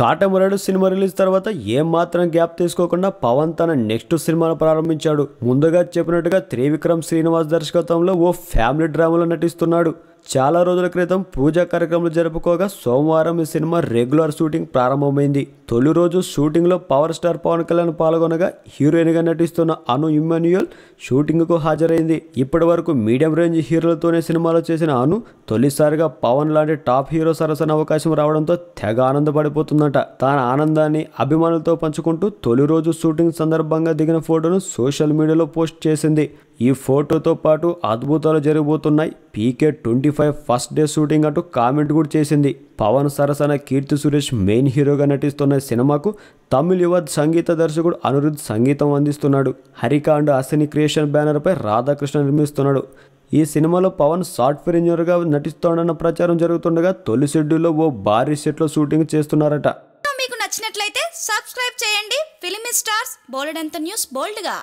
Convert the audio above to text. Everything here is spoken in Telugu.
కాటమరాయుడు సినిమా రిలీజ్ తర్వాత ఏం మాత్రం గ్యాప్ తీసుకోకుండా పవన్ తన నెక్స్ట్ సినిమాను ప్రారంభించాడు. ముందుగా చెప్పినట్టుగా త్రివిక్రమ్ శ్రీనివాస్ దర్శకత్వంలో ఓ ఫ్యామిలీ డ్రామాలో నటిస్తున్నాడు. చాలా రోజుల క్రితం పూజా కార్యక్రమాలు జరుపుకోగా సోమవారం ఈ సినిమా రెగ్యులర్ షూటింగ్ ప్రారంభమైంది. తొలి రోజు షూటింగ్లో పవర్ స్టార్ పవన్ కళ్యాణ్ పాల్గొనగా హీరోయిన్గా నటిస్తున్న అను ఇమ్మాన్యుయల్ షూటింగ్కు హాజరైంది. ఇప్పటి వరకు మీడియం రేంజ్ హీరోలతోనే సినిమాలో చేసిన అను తొలిసారిగా పవన్ లాంటి టాప్ హీరో సరసన అవకాశం రావడంతో తెగ ఆనందపడిపోతుందట. తన ఆనందాన్ని అభిమానులతో పంచుకుంటూ తొలి రోజు షూటింగ్ సందర్భంగా దిగిన ఫోటోను సోషల్ మీడియాలో పోస్ట్ చేసింది. ఈ ఫోటోతో పాటు అద్భుతాలు జరగబోతున్నాయి, PK25 ఫస్ట్ డే షూటింగ్ అంటూ కామెంట్ కూడా చేసింది. పవన్ సరసన కీర్తి సురేష్ మెయిన్ హీరోగా నటిస్తున్న సినిమాకు తమిళ యువ సంగీత దర్శకుడు అనిరుద్ధ్ సంగీతం అందిస్తున్నాడు. హరిక అండ్ అశ్విని క్రియేషన్ బ్యానర్పై రాధాకృష్ణ నిర్మిస్తున్నాడు. ఈ సినిమాలో పవన్ సాఫ్ట్వేర్ ఇంజనీర్గా నటిస్తాడన్న ప్రచారం జరుగుతుండగా తొలి షెడ్యూల్లో ఓ భారీ సెట్లో షూటింగ్ చేస్తున్నారట. మీకు నచ్చినట్లయితే సబ్స్క్రైబ్ చేయండి. ఫిలిమి స్టార్స్ బోల్డ్ న్యూస్ బోల్డ్గా.